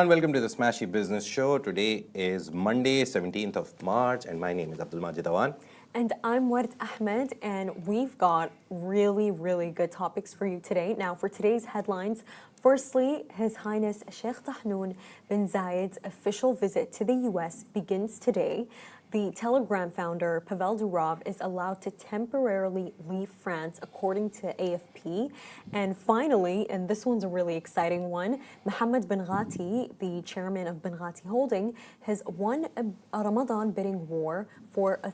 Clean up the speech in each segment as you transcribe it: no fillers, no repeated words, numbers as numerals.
everyone, welcome to the Smashi Business Show. Today is Monday, 17th of March, and my name is Abdul Majid Awan. And I'm Ward Ahmed, and we've got really good topics for you today. Now, for today's headlines, firstly, His Highness Sheikh Tahnoon bin Zayed's official visit to the U.S. begins today. The Telegram founder, Pavel Durov, is allowed to temporarily leave France, according to AFP. And finally, and this one's a really exciting one, Mohammed Binghatti, the chairman of Binghatti Holding, has won a Ramadan bidding war for a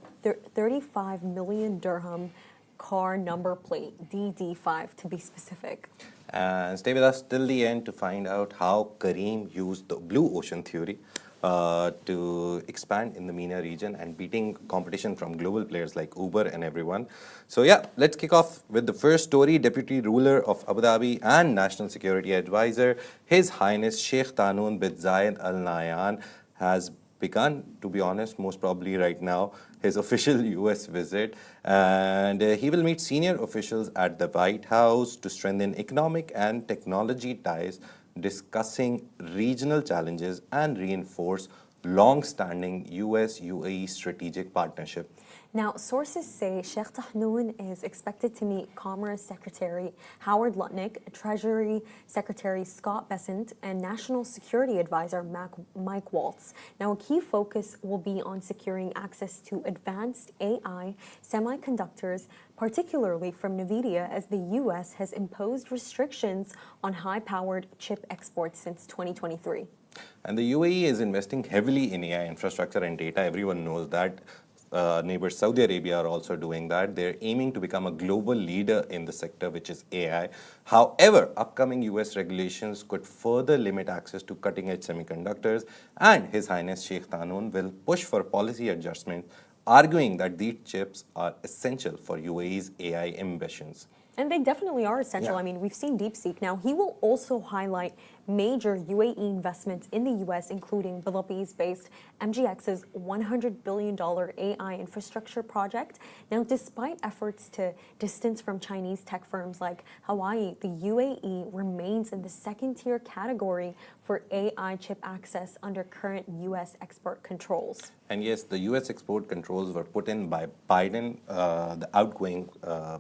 35 million dirham car number plate, DD5 to be specific. And stay with us till the end to find out how Kareem used the blue ocean theory to expand in the MENA region and beating competition from global players like Uber and everyone. So yeah, let's kick off with the first story. Deputy ruler of Abu Dhabi and National Security Advisor, His Highness Sheikh Tahnoon bin Zayed Al Nahyan has begun, to be honest, most probably right now, his official US visit. And he will meet senior officials at the White House to strengthen economic and technology ties, discussing regional challenges and reinforce long-standing US-UAE strategic partnership. Now, sources say Sheikh Tahnoon is expected to meet Commerce Secretary Howard Lutnick, Treasury Secretary Scott Bessent, and National Security Advisor Mike Waltz. Now, a key focus will be on securing access to advanced AI semiconductors, particularly from NVIDIA, as the U.S. has imposed restrictions on high-powered chip exports since 2023. And the UAE is investing heavily in AI infrastructure and data. Everyone knows that. Neighbors Saudi Arabia are also doing that. They're aiming to become a global leader in the sector, which is AI. However, upcoming US regulations could further limit access to cutting-edge semiconductors, and His Highness Sheikh Tahnoon will push for policy adjustment, arguing that these chips are essential for UAE's AI ambitions. And they definitely are essential. Yeah. I mean, we've seen DeepSeek. Now, he will also highlight major UAE investments in the U.S., including Bilabis-based MGX's $100 billion AI infrastructure project. Now, despite efforts to distance from Chinese tech firms like Hawaii, the UAE remains in the second-tier category for AI chip access under current U.S. export controls. And yes, the US export controls were put in by Biden, the outgoing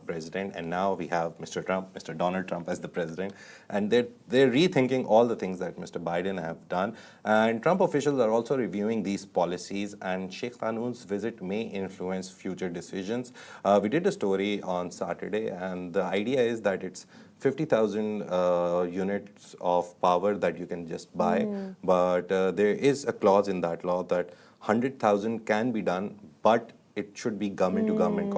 president, and now we have Mr. Trump, Mr. Donald Trump as the president, and they're rethinking all the things that Mr. Biden have done. And Trump officials are also reviewing these policies, and Sheikh Tahnoon's visit may influence future decisions. We did a story on Saturday, and the idea is that it's 50,000 units of power that you can just buy, but there is a clause in that law that 100,000 can be done, but it should be government-to-government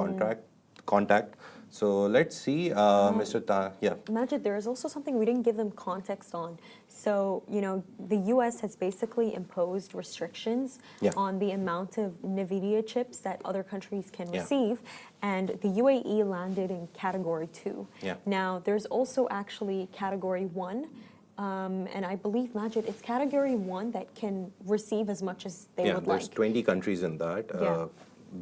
contact. So let's see, Mr. Yeah. Majid, there is also something we didn't give them context on. So, you know, the U.S. has basically imposed restrictions on the amount of NVIDIA chips that other countries can receive, and the UAE landed in Category 2. Now, there's also actually Category 1. And I believe, Majid, it's Category 1 that can receive as much as they would like. Yeah, there's 20 countries in that.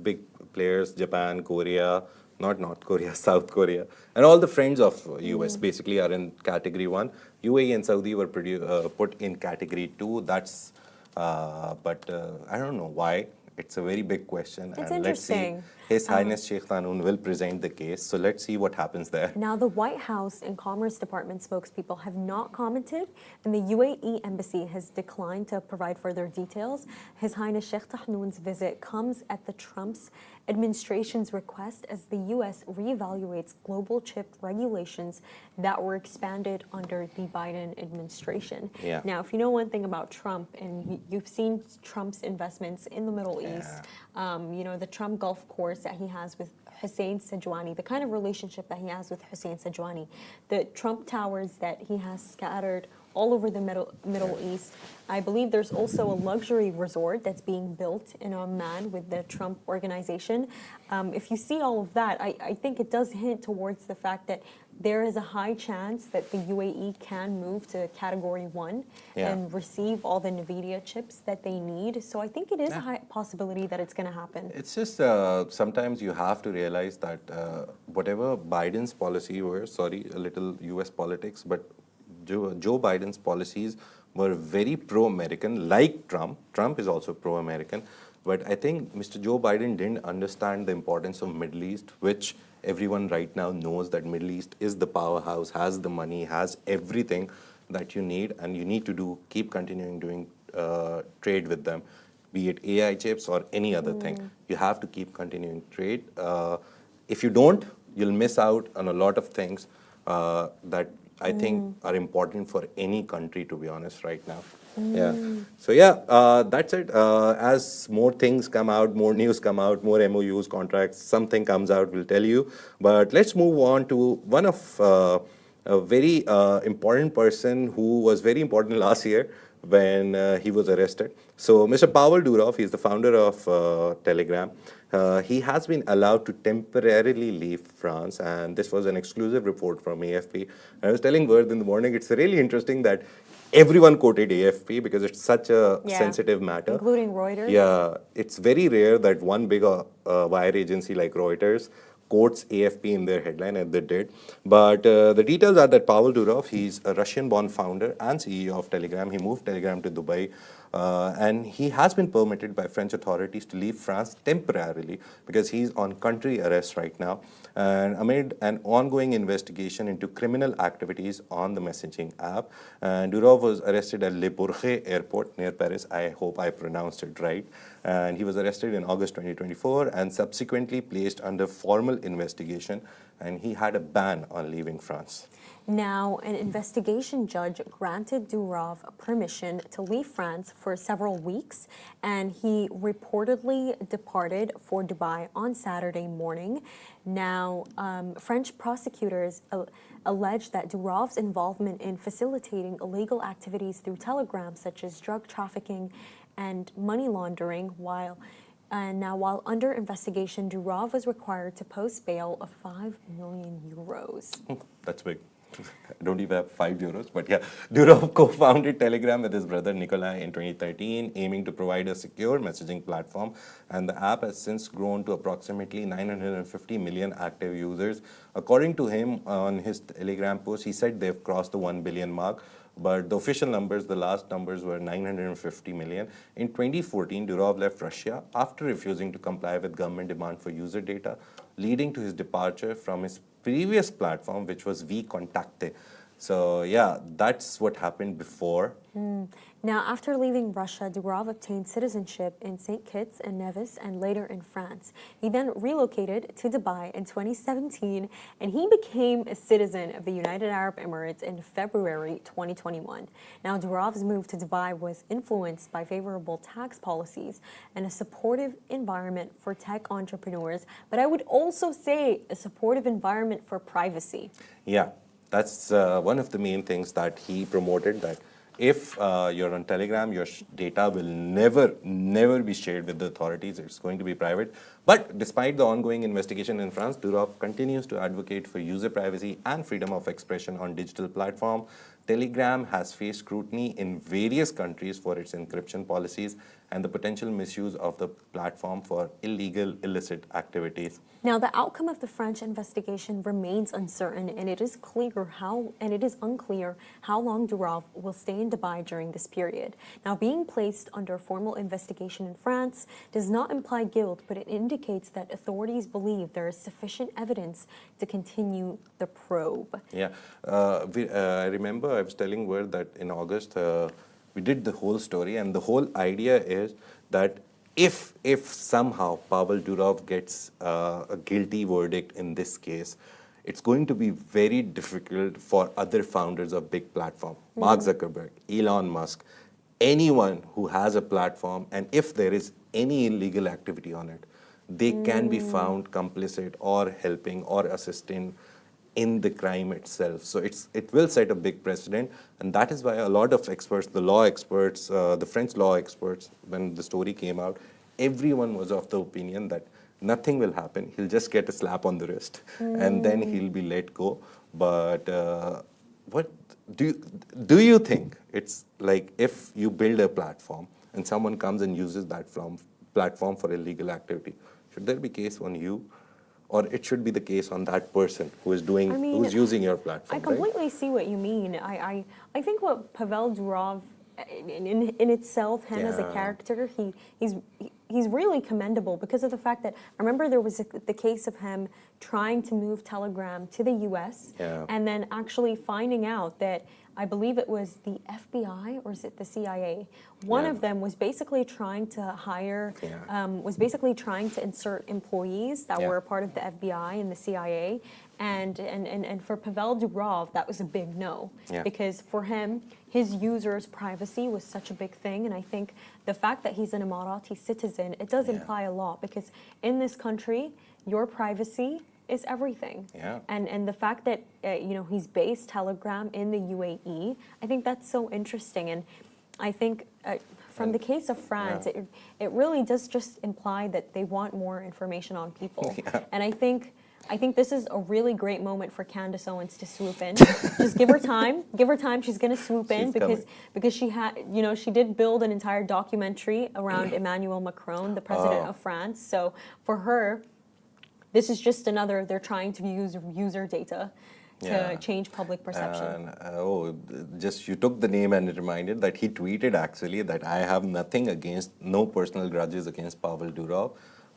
Big players, Japan, Korea, not North Korea, South Korea, and all the friends of US basically are in Category 1. UAE and Saudi were put in Category 2. That's, but I don't know why. It's a very big question. It's and interesting. Let's see. His Highness Sheikh Tahnoon will present the case. So let's see what happens there. Now, the White House and Commerce Department spokespeople have not commented, and the UAE embassy has declined to provide further details. His Highness Sheikh Tahnoon's visit comes at the Trump's administration's request as the U.S. reevaluates global chip regulations that were expanded under the Biden administration. Now, if you know one thing about Trump, and you've seen Trump's investments in the Middle East, you know, the Trump golf course that he has with Hussein Sajwani, the kind of relationship that he has with Hussein Sajwani, the Trump towers that he has scattered all over the Middle East. I believe there's also a luxury resort that's being built in Oman with the Trump organization. If you see all of that, I think it does hint towards the fact that there is a high chance that the UAE can move to Category 1 and receive all the NVIDIA chips that they need. So I think it is a high possibility that it's going to happen. It's just sometimes you have to realize that whatever Biden's policy were, sorry, a little US politics, but Joe Biden's policies were very pro-American, like Trump. Trump is also pro-American. But I think Mr. Joe Biden didn't understand the importance of Middle East, which everyone right now knows that Middle East is the powerhouse, has the money, has everything that you need, and you need to keep continuing doing trade with them, be it AI chips or any other thing. You have to keep continuing trade. If you don't, you'll miss out on a lot of things that I think are important for any country, to be honest, right now. Yeah. So yeah, that's it. As more things come out, more news come out, more MOUs, contracts, something comes out, we'll tell you. But let's move on to one of a very important person who was very important last year when he was arrested. So Mr. Pavel Durov, he's the founder of Telegram. He has been allowed to temporarily leave France, and this was an exclusive report from AFP. I was telling Vard in the morning, it's really interesting that everyone quoted AFP because it's such a sensitive matter. Including Reuters. Yeah, it's very rare that one big wire agency like Reuters quotes AFP in their headline, and they did. But the details are that Pavel Durov, he's a Russian-born founder and CEO of Telegram. He moved Telegram to Dubai, and he has been permitted by French authorities to leave France temporarily because he's on country arrest right now. And amid an ongoing investigation into criminal activities on the messaging app, and Durov was arrested at Le Bourget airport near Paris. I hope I pronounced it right. And he was arrested in August 2024 and subsequently placed under formal investigation, and he had a ban on leaving France. Now, an investigation judge granted Durov permission to leave France for several weeks, and he reportedly departed for Dubai on Saturday morning. Now, French prosecutors allege that Durov's involvement in facilitating illegal activities through Telegram, such as drug trafficking and money laundering, while under investigation, Durov was required to post bail of 5 million euros. That's big. I don't even have €5, but yeah. Durov co-founded Telegram with his brother Nikolai in 2013, aiming to provide a secure messaging platform. And the app has since grown to approximately 950 million active users. According to him, on his Telegram post, he said they've crossed the 1 billion mark. But the official numbers, the last numbers were 950 million. In 2014, Durov left Russia after refusing to comply with government demand for user data, leading to his departure from his previous platform, which was VKontakte. So yeah, that's what happened before. Now, after leaving Russia, Durov obtained citizenship in St. Kitts and Nevis and later in France. He then relocated to Dubai in 2017, and he became a citizen of the United Arab Emirates in February 2021. Now, Durov's move to Dubai was influenced by favorable tax policies and a supportive environment for tech entrepreneurs, but I would also say a supportive environment for privacy. Yeah, that's one of the main things that he promoted, that if you're on Telegram, your data will never be shared with the authorities. It's going to be private. But despite the ongoing investigation in France, Durov continues to advocate for user privacy and freedom of expression on digital platform. Telegram has faced scrutiny in various countries for its encryption policies and the potential misuse of the platform for illicit activities. Now, the outcome of the French investigation remains uncertain, and it is unclear how long Durov will stay in Dubai during this period. Now, being placed under formal investigation in France does not imply guilt, but it indicates that authorities believe there is sufficient evidence to continue the probe. Yeah, I remember I was telling Vard that in August we did the whole story, and the whole idea is that if somehow Pavel Durov gets a guilty verdict in this case, it's going to be very difficult for other founders of big platform, Mark Zuckerberg, Elon Musk, anyone who has a platform, and if there is any illegal activity on it, they can be found complicit or helping or assisting in the crime itself. So it will set a big precedent, and that is why a lot of experts, the law experts, the French law experts, when the story came out, everyone was of the opinion that nothing will happen. He'll just get a slap on the wrist, and then he'll be let go. But what do you think? It's like if you build a platform and someone comes and uses that platform for illegal activity, should there be case on you? Or it should be the case on that person who is who's using your platform. I completely see what you mean. I think what Pavel Durov in itself, him as a character, he's really commendable because of the fact that I remember there was the case of him trying to move Telegram to the U.S. And then actually finding out that I believe it was the FBI or is it the CIA? One of them was basically trying to hire, was basically trying to insert employees that were a part of the FBI and the CIA. And for Pavel Durov, that was a big no. Because for him, his users' privacy was such a big thing. And I think the fact that he's an Emirati citizen, it does imply a lot. Because in this country, your privacy is everything. And the fact that he's based Telegram in the UAE, I think that's so interesting. And I think from the case of France, it really does just imply that they want more information on people. And I think this is a really great moment for Candace Owens to swoop in. Just give her time. Give her time. She's going to swoop in because she had, she did build an entire documentary around Emmanuel Macron, the president of France. So for her, this is just another, they're trying to use user data to change public perception. And, just you took the name and it reminded that he tweeted actually that I have no personal grudges against Pavel Durov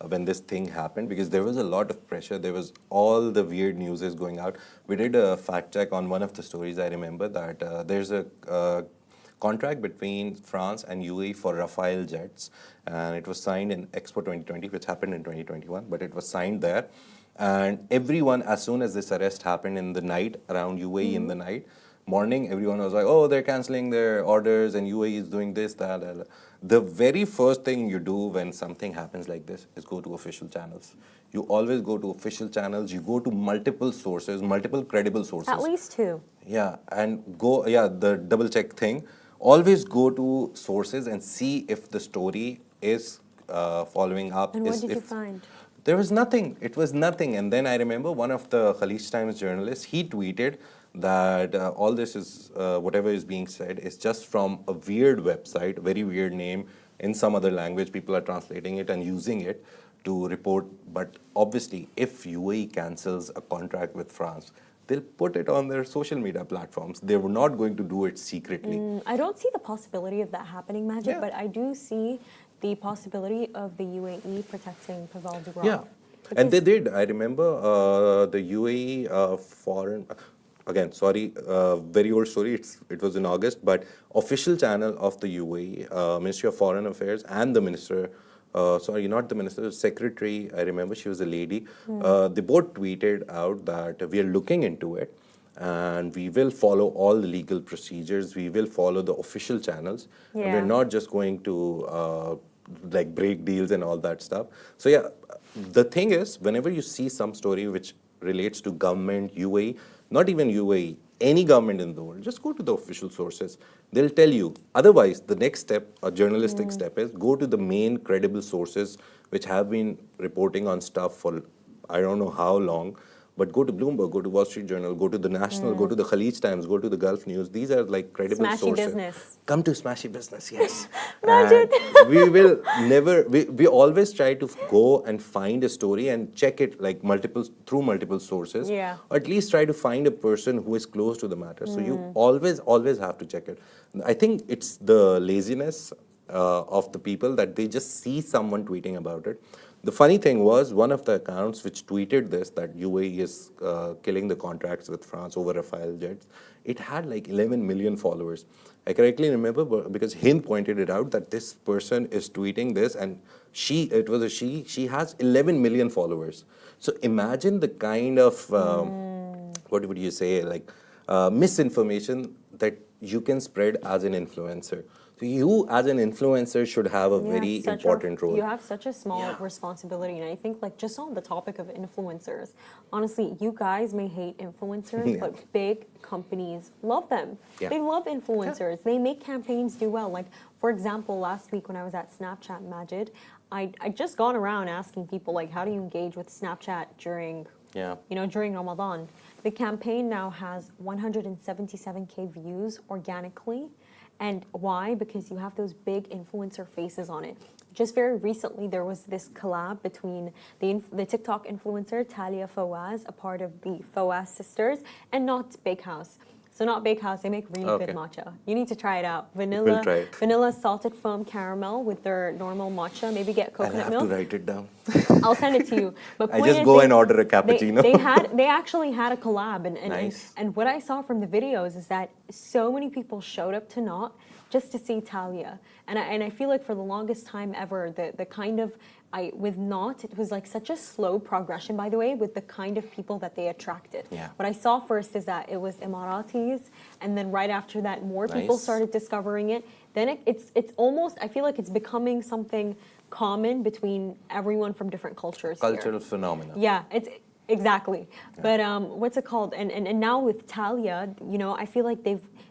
when this thing happened, because there was a lot of pressure. There was all the weird news is going out. We did a fact check on one of the stories. I remember that there's a contract between France and UAE for Rafale jets, and it was signed in Expo 2020, which happened in 2021, but it was signed there. And everyone, as soon as this arrest happened in the night, around UAE in the night, morning, everyone was like, oh, they're canceling their orders and UAE is doing this, that. The very first thing you do when something happens like this is go to official channels. You always go to official channels. You go to multiple sources, multiple credible sources. At least two. Yeah, and go, the double check thing. Always go to sources and see if the story is following up. And what did you find? There was nothing. It was nothing. And then I remember one of the Khalij Times journalists, he tweeted that all this is, whatever is being said, is just from a weird website, very weird name, in some other language. People are translating it and using it to report. But obviously, if UAE cancels a contract with France, they'll put it on their social media platforms. They were not going to do it secretly. I don't see the possibility of that happening, Majid, but I do see the possibility of the UAE protecting Pavel Durov. Yeah, and they did. I remember the UAE foreign... Again, sorry, very old story. It was in August, but official channel of the UAE, Ministry of Foreign Affairs, and the minister, sorry, not the minister, the secretary, I remember she was a lady, they both tweeted out that we are looking into it and we will follow all the legal procedures. We will follow the official channels. And we're not just going to like break deals and all that stuff. So yeah, the thing is, whenever you see some story which relates to government, UAE, not even UAE, any government in the world, just go to the official sources. They'll tell you. Otherwise, the next step, a journalistic step, is go to the main credible sources which have been reporting on stuff for I don't know how long. But go to Bloomberg, go to Wall Street Journal, go to the National, go to the Khalij Times, go to the Gulf News. These are like credible Smashy sources. business. Come to Smashy Business, yes. Majid. We will never, we always try to go and find a story and check it like through multiple sources. Yeah. Or at least try to find a person who is close to the matter. So you always have to check it. I think it's the laziness of the people that they just see someone tweeting about it. The funny thing was, one of the accounts which tweeted this, that UAE is killing the contracts with France over Rafale jets, it had like 11 million followers. I correctly remember because Hind pointed it out that this person is tweeting this, and she has 11 million followers. So imagine the kind of, what would you say, like misinformation that you can spread as an influencer. So you, as an influencer, should have a very important role. You have such a small responsibility, and I think, like, just on the topic of influencers, honestly, you guys may hate influencers, but big companies love them. They love influencers. They make campaigns do well. Like, for example, last week when I was at Snapchat, Majid, I just gone around asking people, like, how do you engage with Snapchat during, during Ramadan? The campaign now has 177K views organically. And why? Because you have those big influencer faces on it. Just very recently, there was this collab between the TikTok influencer Talia Fawaz, a part of the Fawaz sisters, and Not Big House. So not bakehouse, they make really Okay. good matcha. You need to try it out. We'll try it. Vanilla salted foam caramel with their normal matcha. Maybe get I'll coconut have milk. to write it down. I'll send it to you. But I point just is go they- and order a cappuccino. They actually had a collab, Nice. and what I saw from the videos is that so many people showed up to Knot just to see Talia, and I feel like for the longest time ever, the kind of with Knot, it was like such a slow progression, by the way, with the kind of people that they attracted. Yeah. What I saw first is that it was Emiratis, and then right after that, more people Nice. started discovering it. Then it's almost, I feel like it's becoming something common between everyone from different cultures here. Cultural phenomena. Yeah, it's exactly. But what's it called? And now with Talia, you know, I feel like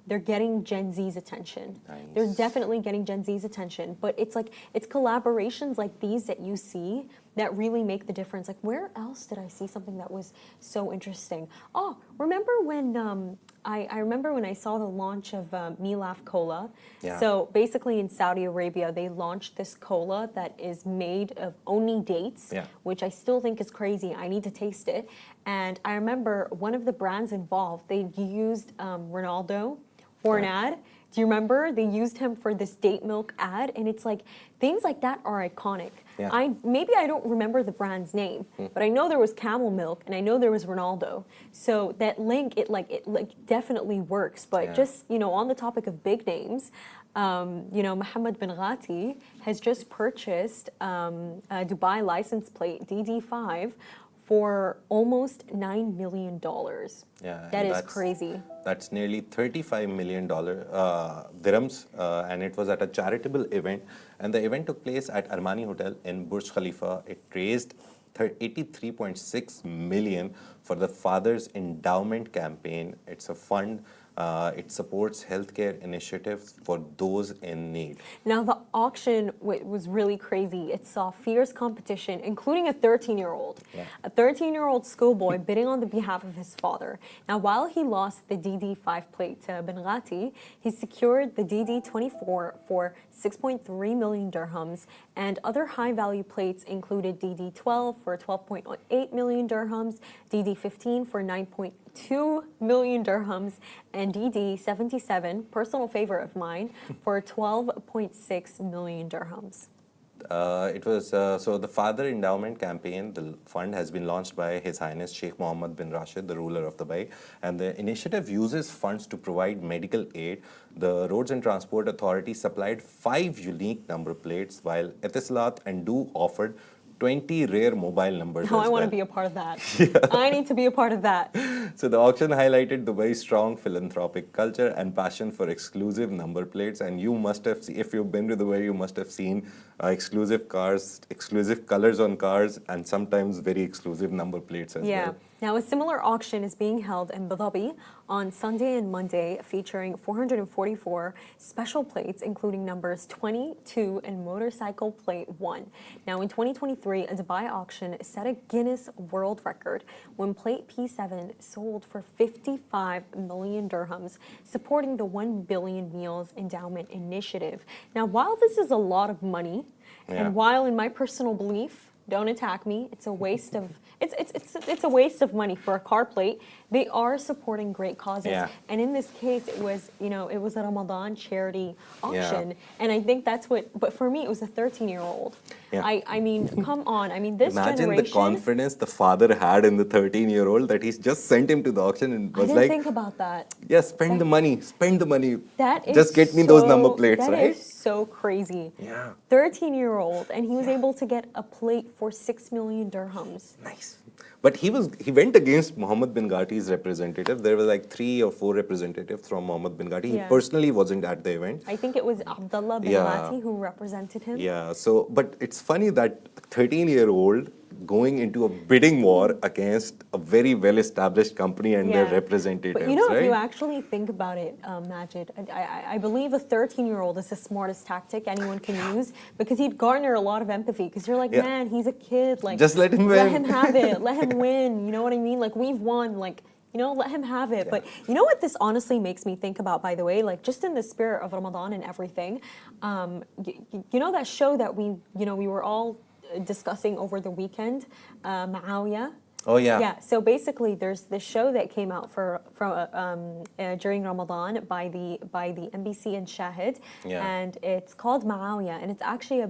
they're getting Gen Z's attention. They're Nice. definitely getting Gen Z's attention. But it's like it's collaborations like these that you see that really make the difference. Like where else did I see something that was so interesting? Oh, remember when I remember when I saw the launch of Milaf Cola. Yeah. So basically in Saudi Arabia, they launched this cola that is made of only dates, Yeah. which I still think is crazy. I need to taste it. And I remember one of the brands involved, they used Ronaldo for an ad. Do you remember? They used him for this date milk ad, and it's like things like that are iconic. Yeah. Maybe I don't remember the brand's name, but I know there was camel milk and I know there was Ronaldo. So that link, it definitely works. But Yeah. just on the topic of big names, Mohammed Binghatti has just purchased a Dubai license plate DD5 for almost $9 million. Yeah, That and is that's- crazy. That's nearly $35 million dirhams, and it was at a charitable event. And the event took place at Armani Hotel in Burj Khalifa. It raised 83.6 million for the Father's Endowment Campaign. It's a fund. It supports healthcare initiatives for those in need. Now, the auction was really crazy. It saw fierce competition, including a 13-year-old. Yeah. A 13-year-old schoolboy bidding on the behalf of his father. Now, while he lost the DD5 plate to Binghatti, he secured the DD24 for 6.3 million dirhams, and other high-value plates included DD12 for 12.8 million dirhams, DD15 for 9.2 million dirhams, and DD77, personal favorite of mine, for 12.6 million dirhams. It was so the Father Endowment Campaign. The fund has been launched by His Highness Sheikh Mohammed bin Rashid, the ruler of Dubai, and the initiative uses funds to provide medical aid. The Roads and Transport Authority supplied 5 unique number plates, while Etisalat and Du offered 20 rare mobile numbers. Now as I want to well. be a part of that. I need to be a part of that. So the auction highlighted Dubai's strong philanthropic culture and passion for exclusive number plates. And you must have, if you've been to Dubai, you must have seen exclusive cars, exclusive colors on cars, and sometimes very exclusive number plates as well. Now, a similar auction is being held in Abu Dhabi on Sunday and Monday, featuring 444 special plates, including numbers 22 and motorcycle plate 1. Now, in 2023, a Dubai auction set a Guinness World Record when plate P7 sold for 55 million dirhams, supporting the 1 Billion Meals Endowment Initiative. Now, while this is a lot of money, and while in my personal belief, don't attack me, it's a waste of it's a waste of money for a car plate. They are supporting great causes, and in this case, it was a Ramadan charity auction, and I think that's what. But for me, it was a 13-year-old. I mean, come on. I mean, this Imagine generation. the confidence the father had in the 13-year-old that he's just sent him to the auction and was I didn't like, think about that. "Yeah, spend the money. That is Just get me those number plates, that right?" is so crazy. Yeah. 13-year-old, and he was able to get a plate for 6 million dirhams. Nice. But he went against Mohammed Binghatti's representative. There were like 3 or 4 representatives from Mohammed Binghatti. He personally wasn't at the event. I think it was Abdullah bin Lati who represented him. Yeah, so, but it's funny that 13-year-old going into a bidding war against a very well-established company and their representatives, But if right? you actually think about it, Majid, I believe a 13-year-old is the smartest tactic anyone can use, because he'd garner a lot of empathy, because you're like, man, he's a kid, like, just let him win. Let him have it, let him win, you know what I mean? Like, we've won, like, let him have it. But you know what this honestly makes me think about, by the way, like, just in the spirit of Ramadan and everything, that show that we were all discussing over the weekend, Ma'awiyah, Oh, yeah. Yeah, so basically, there's this show that came out during Ramadan by the NBC and Shahid, Yeah. and it's called Muawiyah, and it's actually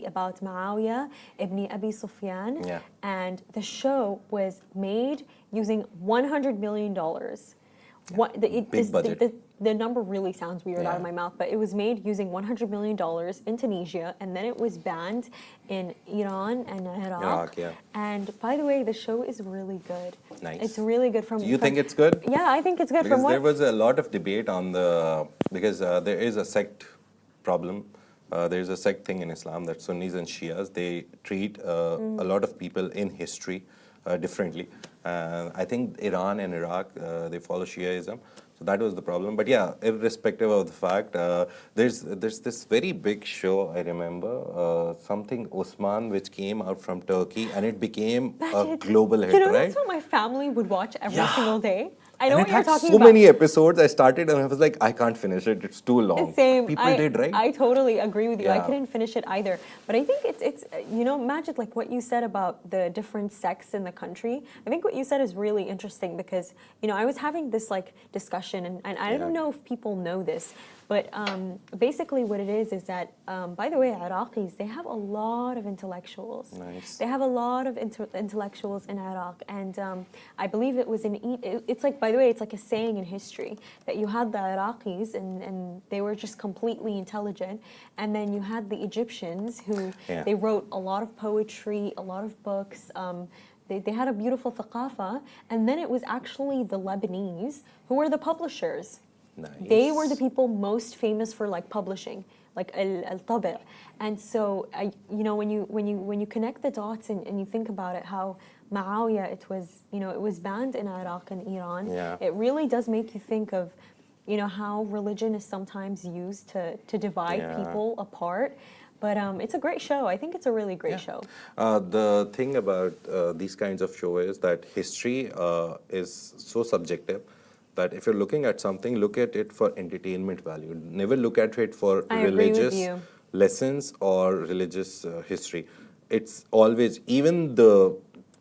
about Muawiyah ibn Abi Sufyan, Yeah. and the show was made using $100 million. What Big budget. the number really sounds weird out of Yeah. my mouth, but it was made using $100 million in Tunisia, and then it was banned in Iran and Iraq. Iraq, yeah. And by the way, the show is really good. Nice. It's really good. Do you think it's good? Yeah, I think it's good. Because From there what? was a lot of debate on because there is a sect problem. There's a sect thing in Islam that Sunnis and Shias, they treat a lot of people in history differently. I think Iran and Iraq, they follow Shiaism. So that was the problem. But yeah, irrespective of the fact, there's this very big show, I remember, something Osman, which came out from Turkey, and it became a global hit, You know, right? that's what my family would watch every single day. I And know it what you're had talking so about. many episodes. I started and I was like, I can't finish it. It's too long. Same. People did, right? I totally agree with you. I Yeah. couldn't finish it either. But I think it's Majid, like what you said about the different sects in the country. I think what you said is really interesting because, I was having this like discussion and I don't know if people know this, but basically what it is that, by the way, Iraqis, they have a lot of intellectuals. Nice. They have a lot of intellectuals in Iraq. And I believe it was it's like, by the way, it's like a saying in history that you had the Iraqis and they were just completely intelligent. And then you had the Egyptians who, they wrote a lot of poetry, a lot of books. They had a beautiful thaqafa. And then it was actually the Lebanese who were the publishers. Nice. They were the people most famous for like publishing, like al-tabi'. And so, when you connect the dots and you think about it, how Muawiyah, it was banned in Iraq and Iran. Yeah. It really does make you think of, how religion is sometimes used to divide people apart. But it's a great show. I think it's a really great show. The thing about these kinds of shows is that history is so subjective that if you're looking at something, look at it for entertainment value. Never look at it for I agree with religious you. lessons or religious history. It's always, even the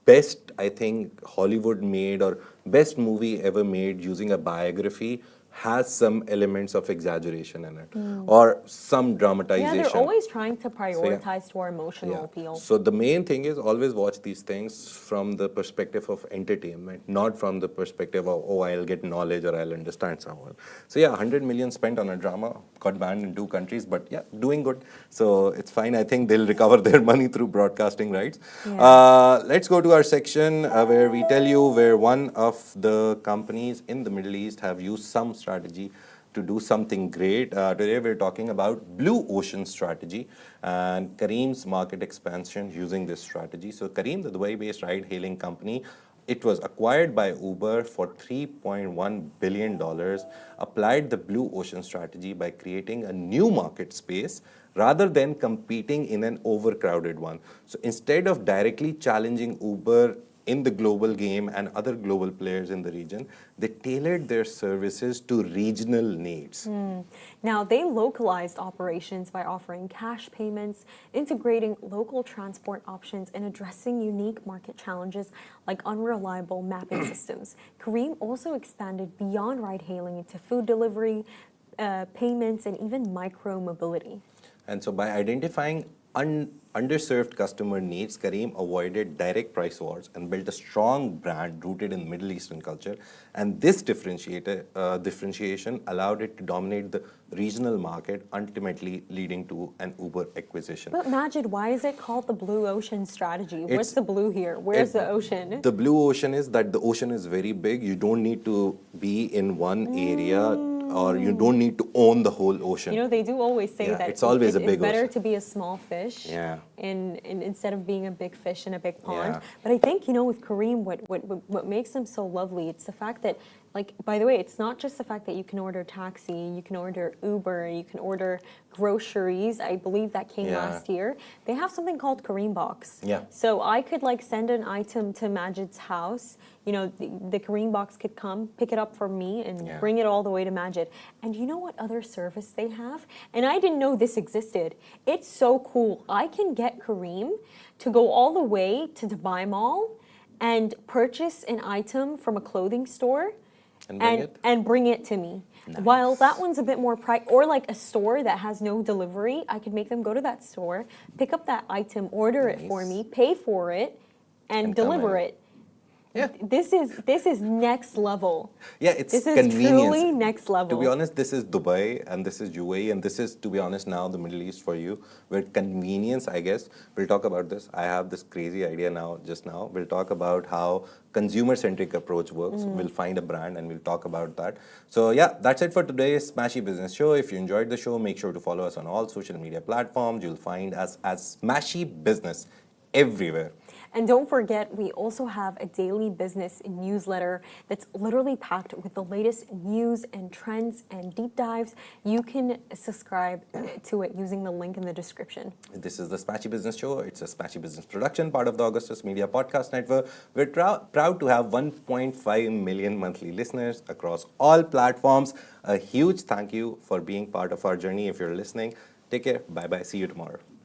best, I think, Hollywood made or best movie ever made using a biography has some elements of exaggeration in it or some dramatization. Yeah, they're always trying to prioritize to our emotional appeal. So the main thing is always watch these things from the perspective of entertainment, not from the perspective of, oh, I'll get knowledge or I'll understand someone. So yeah, 100 million spent on a drama, got banned in 2 countries, but yeah, doing good. So it's fine. I think they'll recover their money through broadcasting rights. Yeah. Let's go to our section where we tell you where one of the companies in the Middle East have used some strategy to do something great. Today we're talking about Blue Ocean strategy and Careem's market expansion using this strategy. So Careem, the Dubai-based ride-hailing company, it was acquired by Uber for $3.1 billion, applied the Blue Ocean strategy by creating a new market space rather than competing in an overcrowded one. So instead of directly challenging Uber in the global game and other global players in the region, they tailored their services to regional needs. Now, they localized operations by offering cash payments, integrating local transport options, and addressing unique market challenges like unreliable mapping systems. Careem also expanded beyond ride-hailing into food delivery, payments, and even micro-mobility. And so by identifying underserved customer needs, Careem avoided direct price wars and built a strong brand rooted in Middle Eastern culture. And this differentiation allowed it to dominate the regional market, ultimately leading to an Uber acquisition. But Majid, why is it called the Blue Ocean strategy? What's the blue here? Where's the ocean? The blue ocean is that the ocean is very big. You don't need to be in one area or you don't need to own the whole ocean. They do always say that it's always a big it's better ocean. to be a small fish instead of being a big fish in a big pond. Yeah. But I think, with Careem, what makes them so lovely, it's the fact that, like, by the way, it's not just the fact that you can order taxi, you can order Uber, you can order groceries. I believe that came last year. They have something called Careem Box. Yeah. So I could send an item to Majid's house. The Careem Box could come, pick it up for me, and bring it all the way to Majid. And you know what other service they have? And I didn't know this existed. It's so cool. I can get Careem to go all the way to Dubai Mall and purchase an item from a clothing store And bring it? and bring it to me. Nice. While that one's a bit more or like a store that has no delivery, I could make them go to that store, pick up that item, order it for Nice. me, pay for it, and And come deliver in. it. Yeah. This is next level. Yeah, it's This is convenience. truly next level. To be honest, this is Dubai and this is UAE and this is, to be honest, now the Middle East for you, where convenience, I guess, we'll talk about this. I have this crazy idea now, just now. We'll talk about how consumer-centric approach works. We'll find a brand and we'll talk about that. So yeah, that's it for today's Smashy Business Show. If you enjoyed the show, make sure to follow us on all social media platforms. You'll find us as Smashy Business everywhere. And don't forget, we also have a daily business newsletter that's literally packed with the latest news and trends and deep dives. You can subscribe to it using the link in the description. This is the Smashy Business Show. It's a Smashy Business production, part of the Augustus Media Podcast Network. We're proud to have 1.5 million monthly listeners across all platforms. A huge thank you for being part of our journey if you're listening. Take care. Bye-bye. See you tomorrow.